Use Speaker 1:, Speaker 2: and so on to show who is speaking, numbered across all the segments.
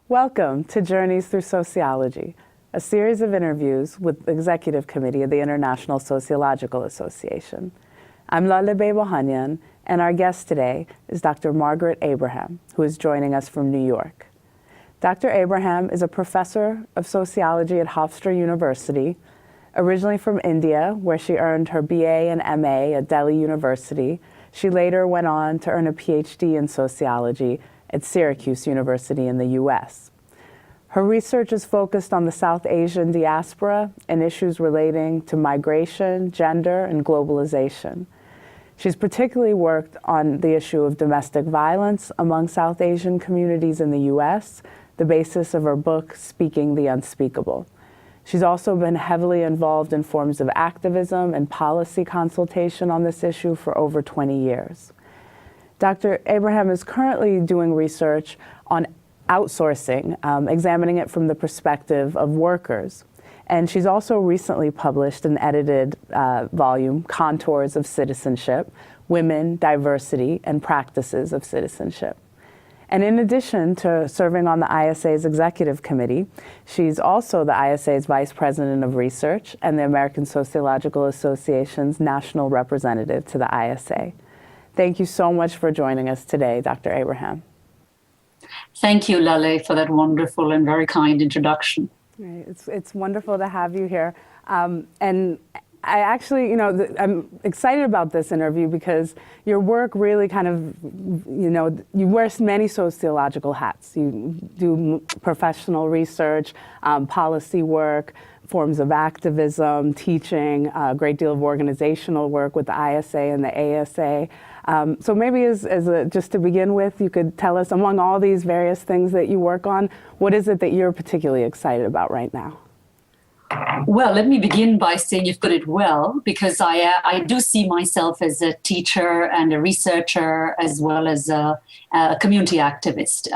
Speaker 1: Welcome to Journeys Through Sociology, a series of interviews with the Executive Committee of the International Sociological Association. I'm Lale Bohanyan, and our guest today is Dr. Margaret Abraham, who is joining us from New York. Dr. Abraham is a professor of sociology at Hofstra University, originally from India, where she earned her BA and MA at Delhi University. She later went on to earn a PhD in sociology at Syracuse University in the US. Her research is focused on the South Asian diaspora and issues relating to migration, gender, and globalization. She's particularly worked on the issue of domestic violence among South Asian communities in the US, the basis of her book, Speaking the Unspeakable. She's also been heavily involved in forms of activism and policy consultation on this issue for over 20 years. Dr. Abraham is currently doing research on outsourcing, examining it from the perspective of workers. And she's also recently published an edited volume, Contours of Citizenship: Women, Diversity, and Practices of Citizenship. And in addition to serving on the ISA's Executive Committee, she's also the ISA's Vice President of Research and the American Sociological Association's National Representative to the ISA. Thank you so much for joining us today, Dr. Abraham.
Speaker 2: Thank you, Lale, for that wonderful and very kind introduction.
Speaker 1: Right. It's wonderful to have you here. And I actually, I'm excited about this interview because your work really kind of, you wear many sociological hats. You do professional research, policy work, forms of activism, teaching, a great deal of organizational work with the ISA and the ASA. So maybe just to begin with, you could tell us, among all these various things that you work on, what is it that you're particularly excited about right now?
Speaker 2: Well, let me begin by saying you've put it well, because I do see myself as a teacher and a researcher, as well as a community activist.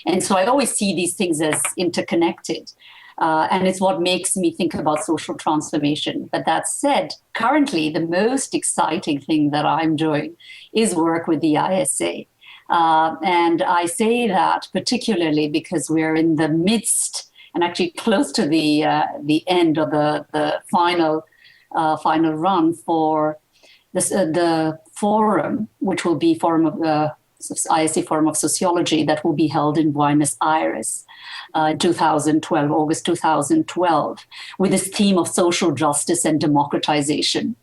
Speaker 2: And so I always see these things as interconnected. And it's what makes me think about social transformation. But that said, currently, the most exciting thing that I'm doing is work with the ISA. And I say that particularly because we're in the midst and actually close to the end of the final run for this, the forum, which will be Forum of the ISA Forum of Sociology, that will be held in Buenos Aires, 2012, August 2012, with this theme of social justice and democratization.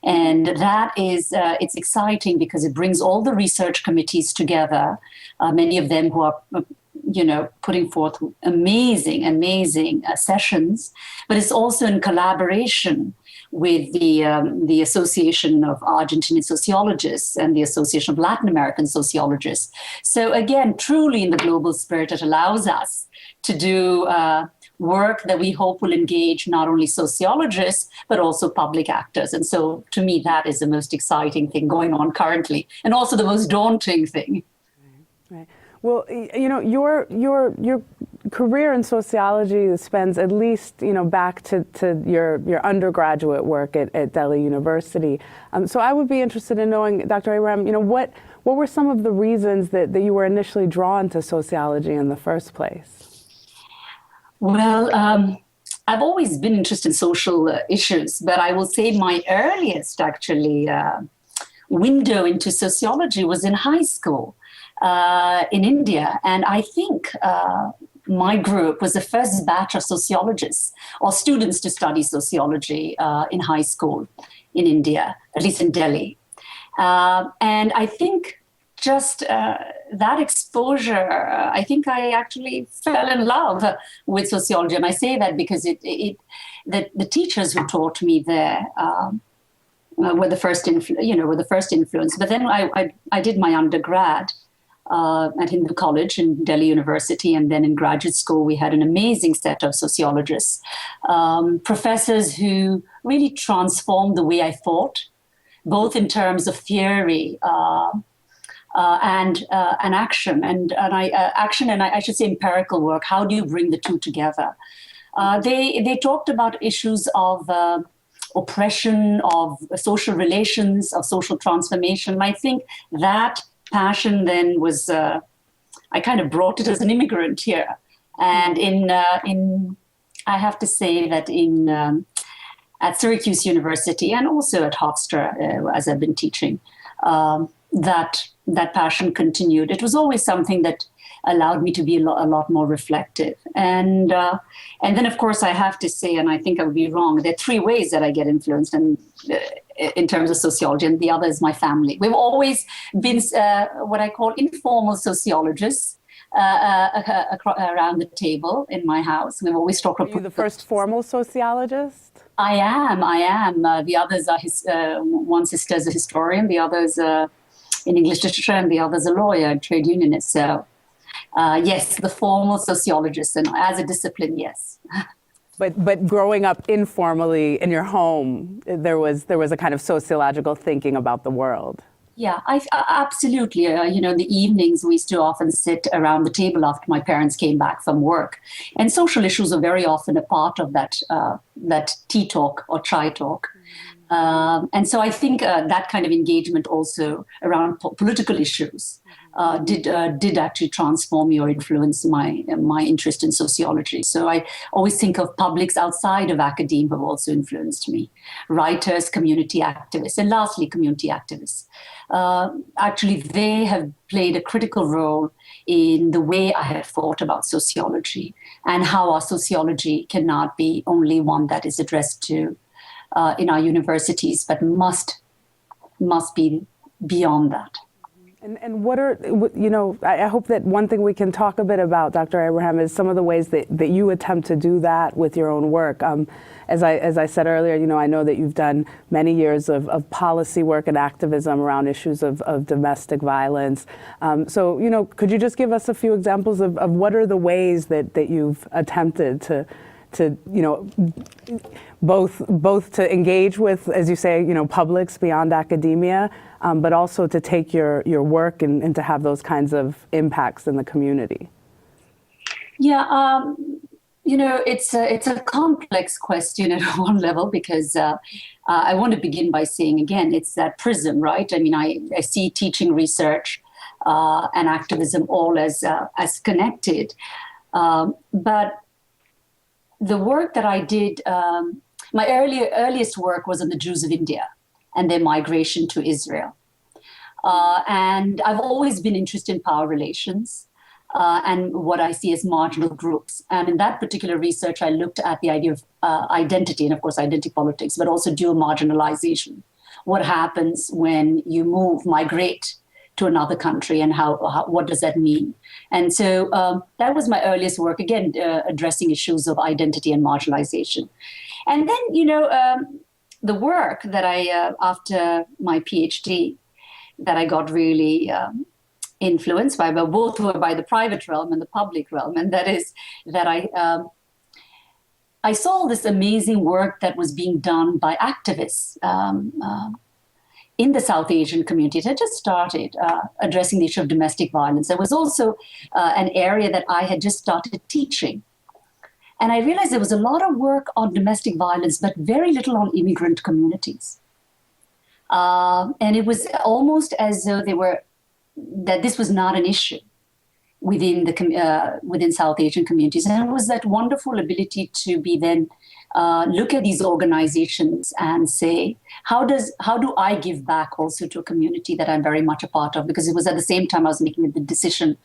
Speaker 2: And that is, it's exciting because it brings all the research committees together, many of them who are putting forth amazing sessions, but it's also in collaboration with the Association of Argentinian Sociologists and the Association of Latin American Sociologists. So again, truly in the global spirit, it allows us to do work that we hope will engage not only sociologists, but also public actors. And so to me, that is the most exciting thing going on currently, and also the most daunting thing.
Speaker 1: Right. Well, your career in sociology spends at least, back to your undergraduate work at Delhi University. So I would be interested in knowing, Dr. Abraham, what were some of the reasons that you were initially drawn to sociology in the first place?
Speaker 2: Well, I've always been interested in social issues, but I will say my earliest actually window into sociology was in high school. In India. And I think my group was the first batch of sociologists or students to study sociology in high school in India, at least in Delhi. And I think just that exposure, I think I actually fell in love with sociology. And I say that because the teachers who taught me there were the first influence. But then I did my undergrad at Hindu College in Delhi University, and then in graduate school we had an amazing set of sociologists, professors who really transformed the way I thought, both in terms of theory and action, and I should say empirical work. How do you bring the two together? They talked about issues of oppression, of social relations, of social transformation. And I think that passion then was, I kind of brought it as an immigrant here And I have to say that at Syracuse University and also at Hofstra, as I've been teaching, that passion continued. It was always something that allowed me to be a lot more reflective. And then, of course, I have to say, and I think I would be wrong, there are three ways that I get influenced in terms of sociology, and the other is my family. We've always been what I call informal sociologists around the table in my house. We've always talked about...
Speaker 1: Are you the first formal sociologist?
Speaker 2: I am. The others are one sister is a historian, the other is in English literature, and the other is a lawyer and trade unionist. So, yes, the formal sociologist, and as a discipline, yes.
Speaker 1: But growing up informally in your home, there was a kind of sociological thinking about the world.
Speaker 2: Yeah, absolutely. The evenings we used to often sit around the table after my parents came back from work, and social issues are very often a part of that tea talk or chai talk. And so I think that kind of engagement also around political issues did actually transform me or influence my interest in sociology. So I always think of publics outside of academia who have also influenced me. Writers, community activists, and lastly, community activists. Actually, they have played a critical role in the way I have thought about sociology and how our sociology cannot be only one that is addressed to in our universities, but must be beyond that.
Speaker 1: And what are, I hope that one thing we can talk a bit about, Dr. Abraham, is some of the ways that you attempt to do that with your own work. As I said earlier, I know that you've done many years of policy work and activism around issues of domestic violence. So, could you just give us a few examples of what are the ways that you've attempted to both to engage with, as you say, publics beyond academia, but also to take your work and to have those kinds of impacts in the community?
Speaker 2: Yeah, it's a complex question at one level because I want to begin by saying, again, it's that prism, right? I mean, I see teaching, research, and activism all as connected. But the work that I did, my earliest work was on the Jews of India and their migration to Israel. And I've always been interested in power relations and what I see as marginal groups. And in that particular research, I looked at the idea of identity and, of course, identity politics, but also dual marginalization. What happens when you migrate to another country, and what does that mean? And so that was my earliest work, again, addressing issues of identity and marginalization. And then, the work that I, after my PhD, that I got really influenced by, but both were by the private realm and the public realm, and that is that I saw this amazing work that was being done by activists in the South Asian community. It had just started addressing the issue of domestic violence. There was also an area that I had just started teaching. And I realized there was a lot of work on domestic violence, but very little on immigrant communities. And it was almost as though that this was not an issue within within South Asian communities. And it was that wonderful ability to be then look at these organizations and say, how do I give back also to a community that I'm very much a part of? Because it was at the same time I was making the decision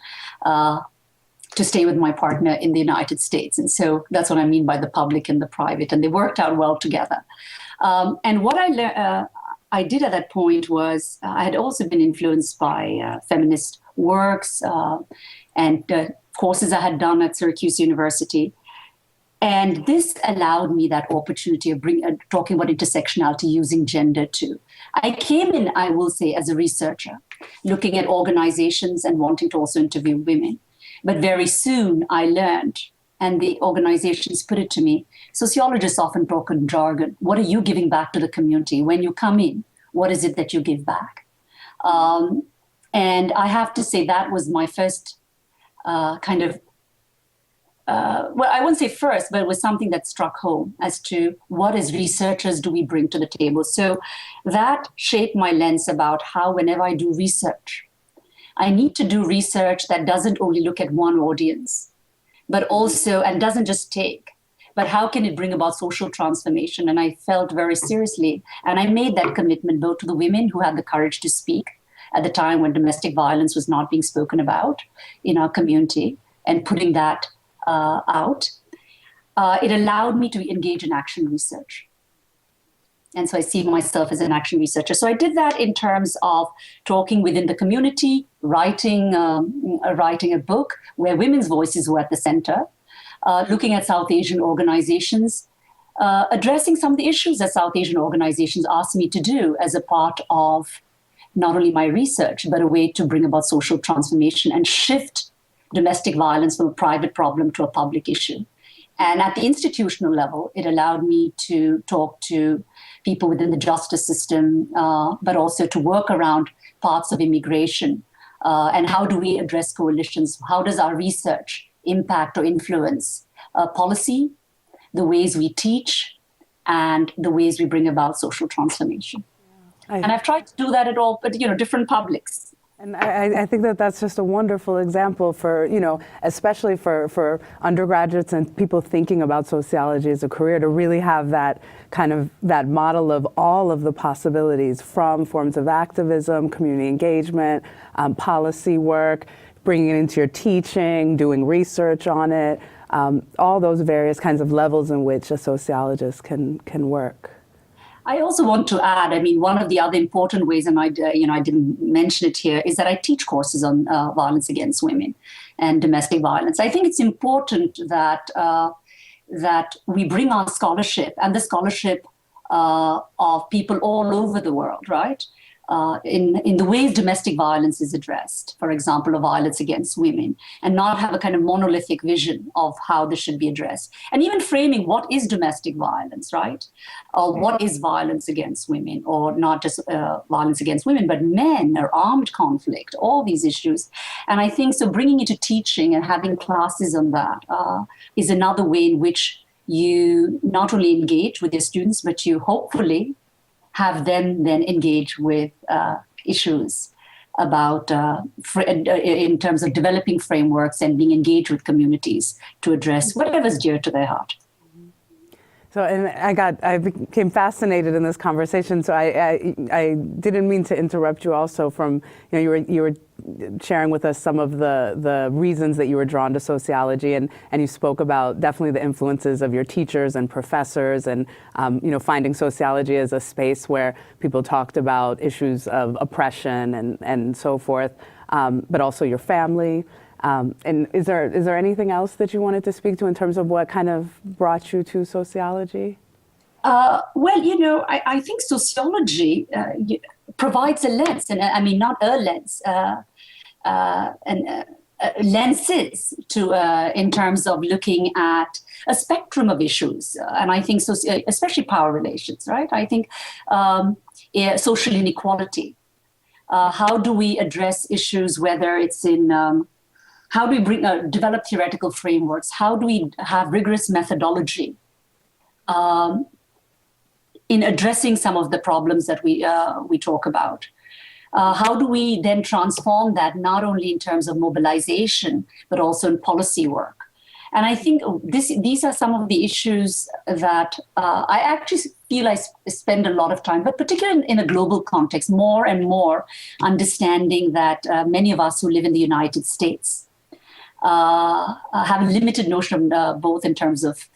Speaker 2: to stay with my partner in the United States. And so that's what I mean by the public and the private, and they worked out well together. And what I did at that point was I had also been influenced by feminist works and courses I had done at Syracuse University. And this allowed me that opportunity of talking about intersectionality using gender too. I came in, I will say, as a researcher, looking at organizations and wanting to also interview women. But very soon I learned, and the organizations put it to me, sociologists often talk in jargon. What are you giving back to the community? When you come in, what is it that you give back? And I have to say that was my first kind of, well, I wouldn't say first, but it was something that struck home as to what as researchers do we bring to the table. So that shaped my lens about how whenever I do research, I need to do research that doesn't only look at one audience, but also, and doesn't just take, but how can it bring about social transformation? And I felt very seriously, and I made that commitment both to the women who had the courage to speak at the time when domestic violence was not being spoken about in our community, and putting that out. It allowed me to engage in action research. And so I see myself as an action researcher. So I did that in terms of talking within the community, writing a book where women's voices were at the center, looking at South Asian organizations, addressing some of the issues that South Asian organizations asked me to do as a part of not only my research, but a way to bring about social transformation and shift domestic violence from a private problem to a public issue. And at the institutional level, it allowed me to talk to people within the justice system, but also to work around parts of immigration. And how do we address coalitions? How does our research impact or influence policy, the ways we teach, and the ways we bring about social transformation? And I've tried to do that at all, but different publics.
Speaker 1: And I think that that's just a wonderful example for, especially for undergraduates and people thinking about sociology as a career, to really have that kind of that model of all of the possibilities, from forms of activism, community engagement, policy work, bringing it into your teaching, doing research on it, all those various kinds of levels in which a sociologist can work.
Speaker 2: I also want to add, one of the other important ways, and I didn't mention it here, is that I teach courses on violence against women and domestic violence. I think it's important that we bring our scholarship and the scholarship of people all over the world, right? In the ways domestic violence is addressed, for example, of violence against women, and not have a kind of monolithic vision of how this should be addressed. And even framing what is domestic violence, right? What is violence against women, or not just violence against women, but men or armed conflict, all these issues. And I think so bringing it to teaching and having classes on that is another way in which you not only engage with your students, but you hopefully have them then engage with issues about, in terms of developing frameworks and being engaged with communities to address whatever's dear to their heart.
Speaker 1: So, and I became fascinated in this conversation. So I didn't mean to interrupt you. Also, from you were sharing with us some of the reasons that you were drawn to sociology, and you spoke about definitely the influences of your teachers and professors, and finding sociology as a space where people talked about issues of oppression and so forth, but also your family. And is there anything else that you wanted to speak to in terms of what kind of brought you to sociology?
Speaker 2: I think sociology provides a lens, and not a lens, lenses to in terms of looking at a spectrum of issues. And I think, especially power relations, right? I think social inequality. How do we address issues, whether it's in how do we develop theoretical frameworks? How do we have rigorous methodology in addressing some of the problems that we talk about? How do we then transform that, not only in terms of mobilization, but also in policy work? And I think these are some of the issues that I actually feel I spend a lot of time, but particularly in a global context, more and more understanding that many of us who live in the United States have a limited notion of both in terms of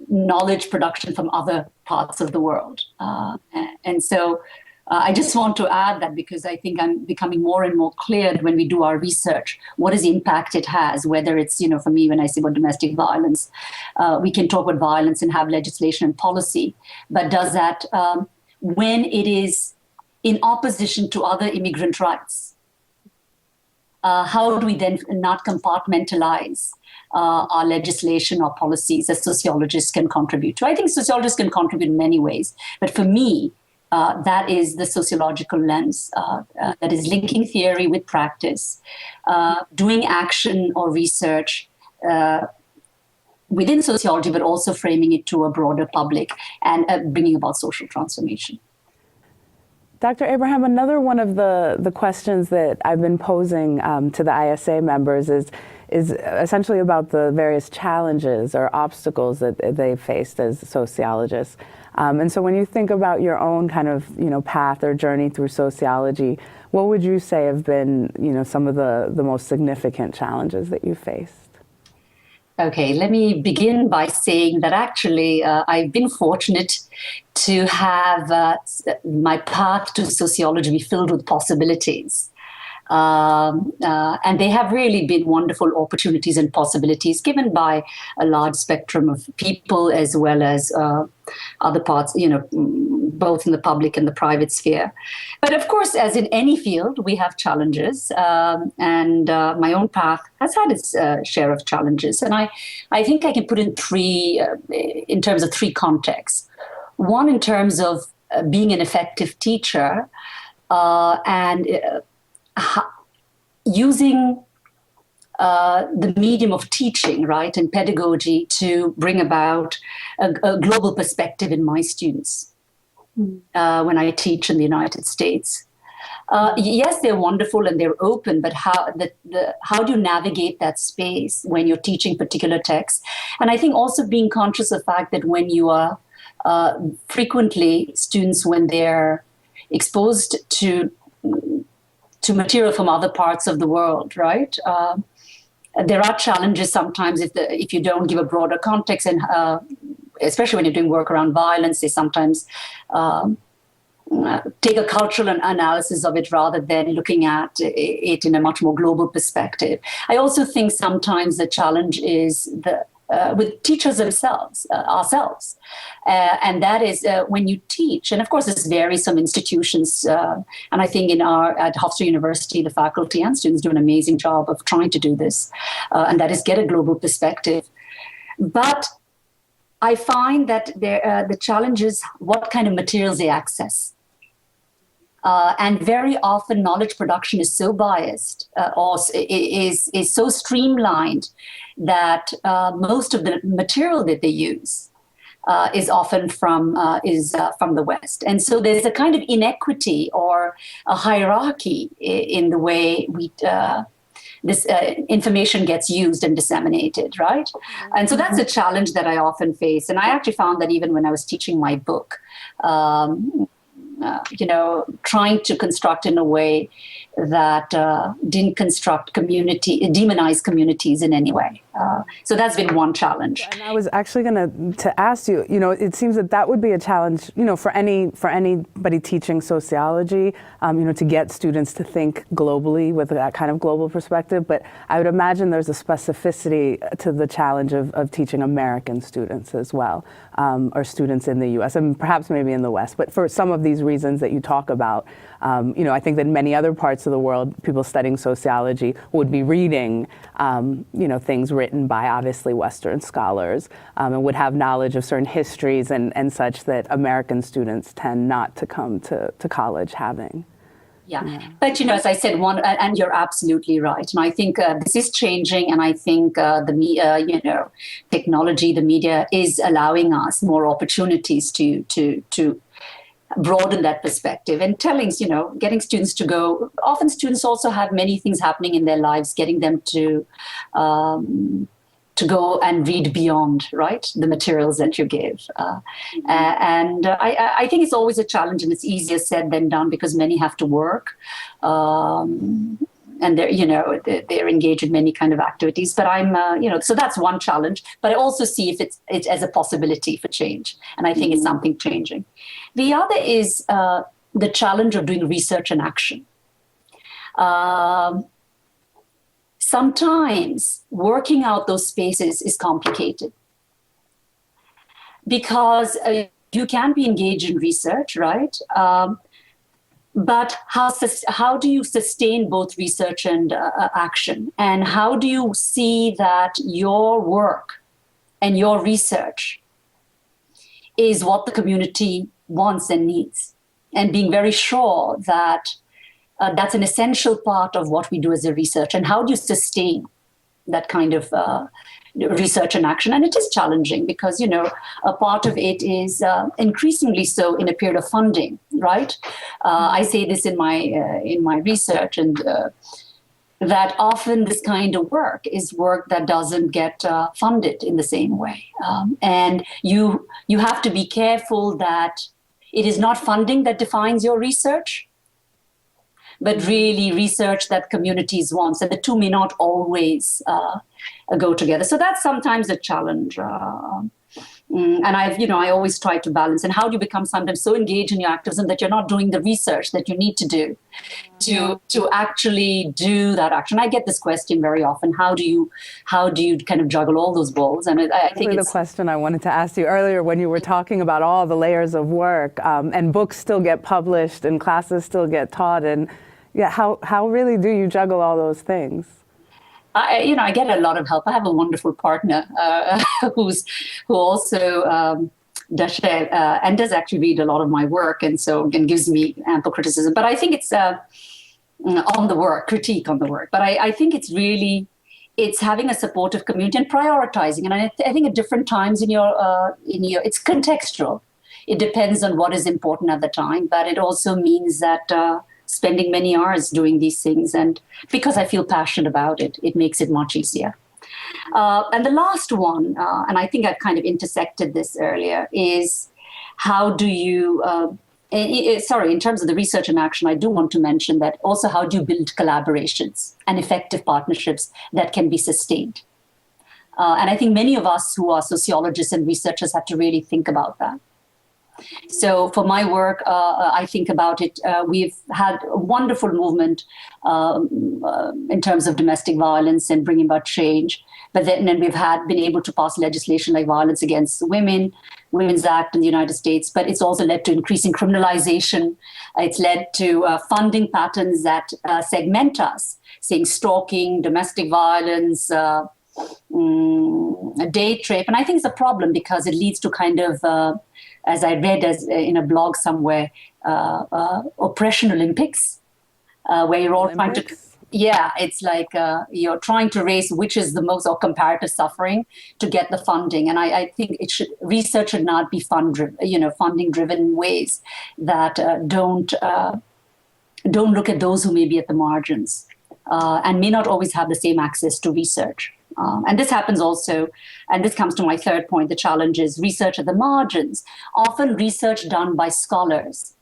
Speaker 2: knowledge production from other parts of the world. And so I just want to add that, because I think I'm becoming more and more clear that when we do our research, what is the impact it has, whether it's, for me, when I say about domestic violence, we can talk about violence and have legislation and policy, but does that, when it is in opposition to other immigrant rights, how do we then not compartmentalize our legislation or policies that sociologists can contribute to? I think sociologists can contribute in many ways, but for me, that is the sociological lens that is linking theory with practice, doing action or research within sociology, but also framing it to a broader public and bringing about social transformation.
Speaker 1: Dr. Abraham, another one of the questions that I've been posing to the ISA members is is essentially about the various challenges or obstacles that they faced as sociologists. And so when you think about your own kind of, path or journey through sociology, what would you say have been, some of the most significant challenges that you faced?
Speaker 2: Okay, let me begin by saying that actually I've been fortunate to have my path to sociology be filled with possibilities. And they have really been wonderful opportunities and possibilities given by a large spectrum of people as well as other parts, both in the public and the private sphere. But of course, as in any field, we have challenges. And my own path has had its share of challenges. And I think I can put in terms of three contexts. One, in terms of being an effective teacher and using the medium of teaching, right, and pedagogy to bring about a global perspective in my students when I teach in the United States. Yes, they're wonderful and they're open, but how do you navigate that space when you're teaching particular texts? And I think also being conscious of the fact that when you are frequently students, when they're exposed to material from other parts of the world, right? There are challenges sometimes if you don't give a broader context, and especially when you're doing work around violence, they sometimes take a cultural analysis of it rather than looking at it in a much more global perspective. I also think sometimes the challenge is with teachers themselves, ourselves. And that is when you teach, and of course this varies some institutions, and I think at Hofstra University, the faculty and students do an amazing job of trying to do this, and that is get a global perspective. But I find that the challenge is what kind of materials they access. And very often knowledge production is so biased or is so streamlined that most of the material that they use is often from the West. And so there's a kind of inequity or a hierarchy in the way this information gets used and disseminated, right? And so that's a challenge that I often face. And I actually found that even when I was teaching my book, trying to construct in a way that didn't demonize communities in any way. So that's been one challenge.
Speaker 1: And I was actually going to ask you, it seems that would be a challenge, for anybody teaching sociology, to get students to think globally with that kind of global perspective. But I would imagine there's a specificity to the challenge of teaching American students as well, or students in the U.S. and perhaps maybe in the West. But for some of these reasons that you talk about, I think that in many other parts of the world, people studying sociology would be reading, things written by obviously Western scholars, and would have knowledge of certain histories and such that American students tend not to come to college having.
Speaker 2: Yeah. But, as I said, and you're absolutely right. And I think this is changing. And I think technology, the media is allowing us more opportunities to broaden that perspective and getting students to go. Often students also have many things happening in their lives, getting them to go and read beyond, right, the materials that you give. And I think it's always a challenge, and it's easier said than done because many have to work. And they're engaged in many kind of activities. But so that's one challenge. But I also see it as a possibility for change. And I think it's something changing. The other is the challenge of doing research and action. Sometimes working out those spaces is complicated because you can be engaged in research, right? But how do you sustain both research and action? And how do you see that your work and your research is what the community wants and needs? And being very sure that that's an essential part of what we do as a research. And how do you sustain that kind of research and action? And it is challenging because, a part of it is increasingly so in a period of funding, right? I say this in my research, and that often this kind of work is work that doesn't get funded in the same way. And you have to be careful that it is not funding that defines your research, but really research that communities want. And the two may not always go together. So that's sometimes a challenge. And I always try to balance. And how do you become sometimes so engaged in your activism that you're not doing the research that you need to do to actually do that action? I get this question very often. How do you kind of juggle all those balls? And I think
Speaker 1: it's the question I wanted to ask you earlier when you were talking about all the layers of work, and books still get published and classes still get taught, and how really do you juggle all those things?
Speaker 2: I get a lot of help. I have a wonderful partner who also does and does actually read a lot of my work, and gives me ample criticism. But I think it's on the work, critique on the work. But I think it's having a supportive community and prioritizing. And I think at different times in your it's contextual. It depends on what is important at the time, but it also means that. Spending many hours doing these things, and because I feel passionate about it, it makes it much easier. And the last one, and I think I've kind of intersected this earlier, is how do you, in terms of the research and action, I do want to mention that also how do you build collaborations and effective partnerships that can be sustained? And I think many of us who are sociologists and researchers have to really think about that. So for my work, I think about it. We've had a wonderful movement in terms of domestic violence and bringing about change. But then we've been able to pass legislation like Violence Against Women, Women's Act in the United States. But it's also led to increasing criminalization. It's led to funding patterns that segment us, saying stalking, domestic violence, date rape. And I think it's a problem because it leads to kind of as I read in a blog somewhere, oppression Olympics, where you're all trying to, it's like you're trying to race which is the most or comparative suffering to get the funding. And I think research should not be funding driven in ways that don't look at those who may be at the margins and may not always have the same access to research. And this happens also, and this comes to my third point, the challenge is research at the margins. Often research done by scholars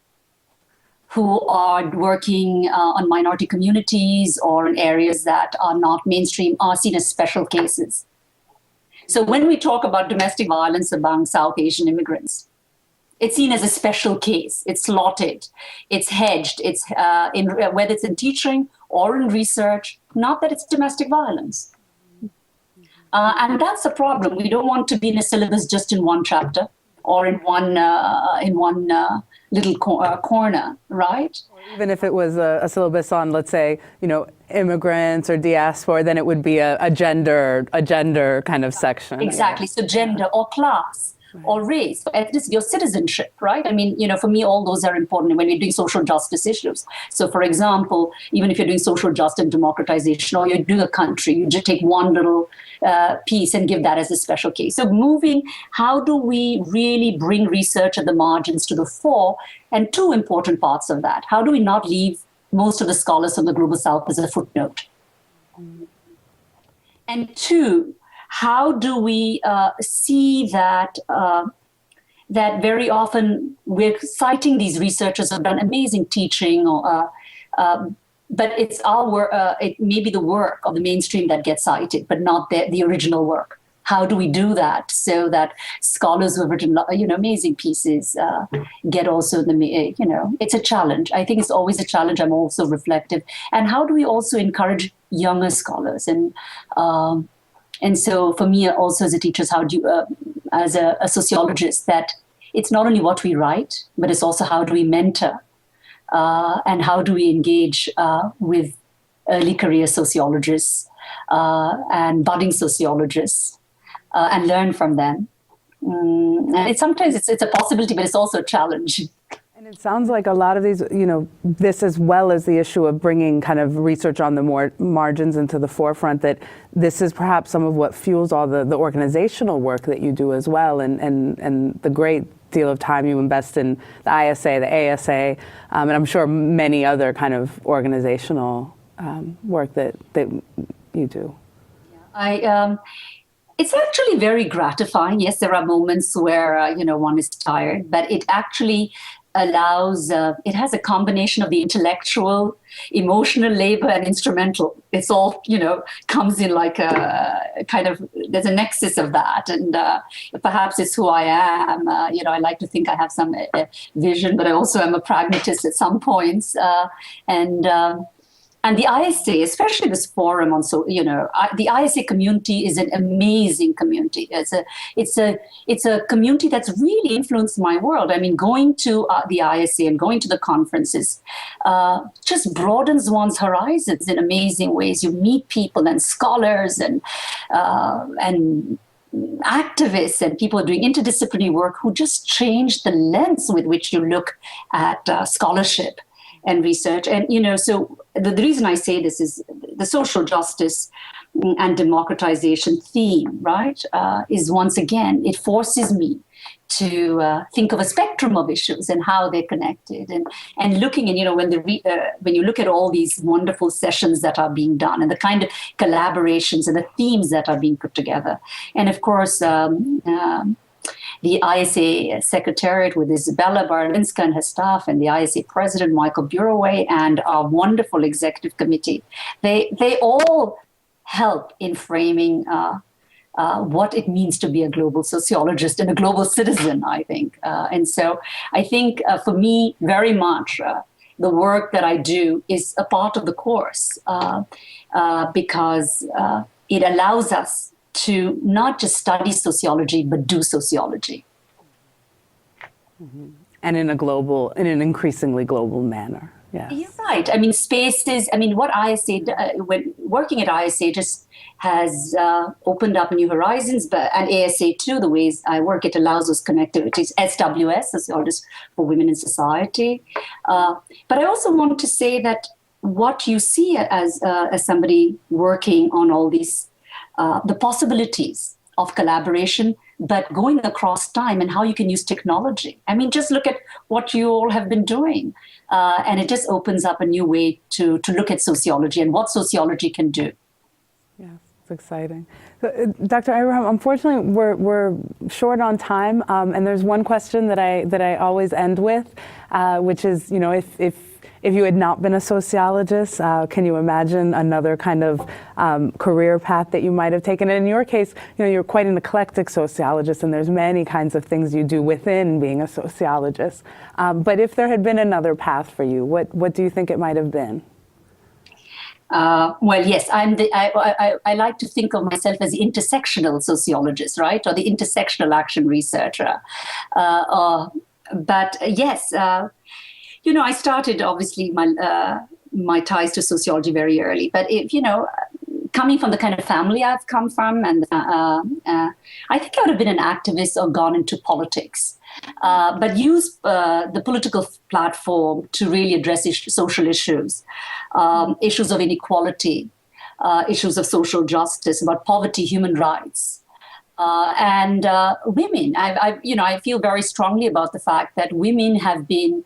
Speaker 2: who are working on minority communities or in areas that are not mainstream are seen as special cases. So when we talk about domestic violence among South Asian immigrants, it's seen as a special case. It's slotted, it's hedged, it's whether it's in teaching or in research, not that it's domestic violence. And that's a problem. We don't want to be in a syllabus just in one chapter or in one little corner, right?
Speaker 1: Or even if it was a syllabus on, let's say, immigrants or diaspora, then it would be a gender kind of section.
Speaker 2: Exactly. So gender or class. Right. Or race, or ethnicity, or citizenship, right? I mean, for me, all those are important when you're doing social justice issues. So, for example, even if you're doing social justice and democratization, or you do a country, you just take one little piece and give that as a special case. So how do we really bring research at the margins to the fore? And two important parts of that. How do we not leave most of the scholars from the Global South as a footnote? And two, how do we see that that very often we're citing these researchers who have done amazing teaching, but it's it may be the work of the mainstream that gets cited, but not the original work. How do we do that so that scholars who have written amazing pieces get also it's a challenge. I think it's always a challenge. I'm also reflective. And how do we also encourage younger scholars? And so for me also as a teacher, as a sociologist, that it's not only what we write, but it's also how do we mentor and how do we engage with early career sociologists and budding sociologists and learn from them. And sometimes it's a possibility, but it's also a challenge.
Speaker 1: And it sounds like a lot of these, this as well as the issue of bringing kind of research on the more margins into the forefront, that this is perhaps some of what fuels all the organizational work that you do as well, and the great deal of time you invest in the ISA, the ASA, and I'm sure many other kind of organizational work that you do?
Speaker 2: It's actually very gratifying. Yes, there are moments where one is tired, but it actually allows. It has a combination of the intellectual, emotional labor, and instrumental. It's all comes in like a kind of. There's a nexus of that, and perhaps it's who I am. I like to think I have some vision, but I also am a pragmatist at some points, and the ISA, especially this forum on, the ISA community is an amazing community. It's a community that's really influenced my world. I mean, going to the ISA and going to the conferences just broadens one's horizons in amazing ways. You meet people and scholars and activists and people doing interdisciplinary work who just change the lens with which you look at scholarship and research. And, so the reason I say this is the social justice and democratization theme, right, is once again, it forces me to think of a spectrum of issues and how they're connected, and looking at, when you look at all these wonderful sessions that are being done and the kind of collaborations and the themes that are being put together. And of course, the ISA Secretariat with Isabella Barlinska and her staff, and the ISA President, Michael Buraway, and our wonderful executive committee. They all help in framing what it means to be a global sociologist and a global citizen, I think. And so I think for me, very much, the work that I do is a part of the course because it allows us to not just study sociology, but do sociology.
Speaker 1: Mm-hmm. And in an increasingly global manner. Yes.
Speaker 2: You're right. I mean, spaces, what ISA, when working at ISA just has opened up new horizons, and ASA too, the ways I work, it allows us connectivities. SWS, Sociologists for Women in Society. But I also want to say that what you see as somebody working on all these the possibilities of collaboration, but going across time and how you can use technology. I mean, just look at what you all have been doing. And it just opens up a new way to look at sociology and what sociology can do.
Speaker 1: Yes, it's exciting. So, Dr. Abraham, unfortunately, we're short on time. And there's one question that I always end with, which is, if you had not been a sociologist, can you imagine another kind of career path that you might have taken? And in your case, you're quite an eclectic sociologist, and there's many kinds of things you do within being a sociologist. But if there had been another path for you, what do you think it might have been?
Speaker 2: Well, yes, I like to think of myself as the intersectional sociologist, right, or the intersectional action researcher. But yes. I started obviously my ties to sociology very early, but coming from the kind of family I've come from, and I think I would have been an activist or gone into politics, but used the political platform to really address social issues, issues of inequality, issues of social justice, about poverty, human rights. And women, I feel very strongly about the fact that women have been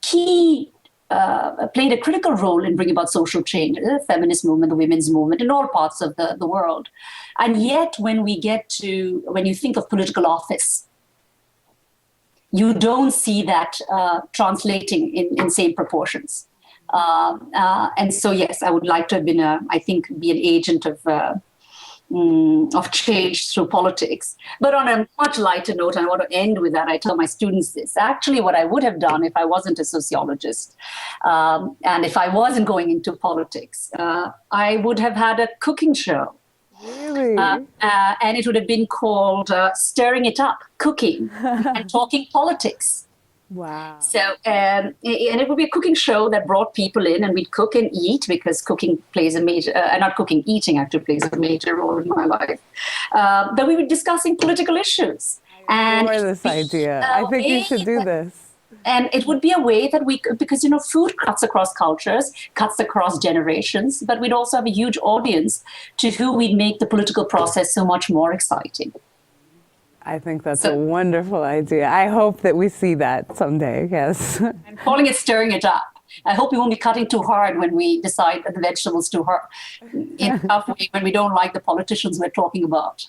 Speaker 2: played a critical role in bringing about social change, the feminist movement, the women's movement, in all parts of the world. And yet, when you think of political office, you don't see that translating in same proportions. And so, yes, I would like to have been be an agent of change through politics. But on a much lighter note, I want to end with that. I tell my students this. Actually, what I would have done if I wasn't a sociologist, and if I wasn't going into politics, I would have had a cooking show.
Speaker 1: Really?
Speaker 2: And it would have been called Stirring It Up, Cooking and Talking Politics.
Speaker 1: Wow.
Speaker 2: So, and it would be a cooking show that brought people in, and we'd cook and eat, because cooking plays a major, not cooking, eating actually plays a major role in my life. But we were discussing political issues.
Speaker 1: I adore this idea. I think you should do this.
Speaker 2: And it would be a way that we could, because, food cuts across cultures, cuts across generations, but we'd also have a huge audience to who we'd make the political process so much more exciting.
Speaker 1: I think that's a wonderful idea. I hope that we see that someday, yes.
Speaker 2: I'm calling it Stirring It Up. I hope we won't be cutting too hard when we decide that the vegetables too hard in a tough way when we don't like the politicians we're talking about.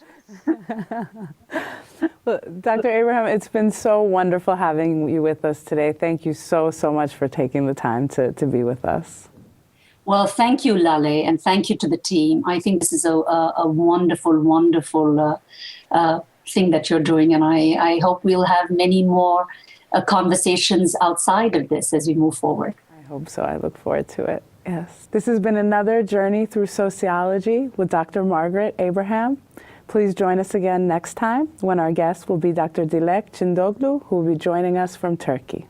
Speaker 1: Well, Dr. Abraham, it's been so wonderful having you with us today. Thank you so, so much for taking the time to be with us.
Speaker 2: Well, thank you, Lale, and thank you to the team. I think this is a wonderful, wonderful thing that you're doing, and I hope we'll have many more conversations outside of this as we move forward.
Speaker 1: I hope so. I look forward to it. Yes. This has been another journey through sociology with Dr. Margaret Abraham. Please join us again next time when our guest will be Dr. Dilek Cindoglu, who will be joining us from Turkey.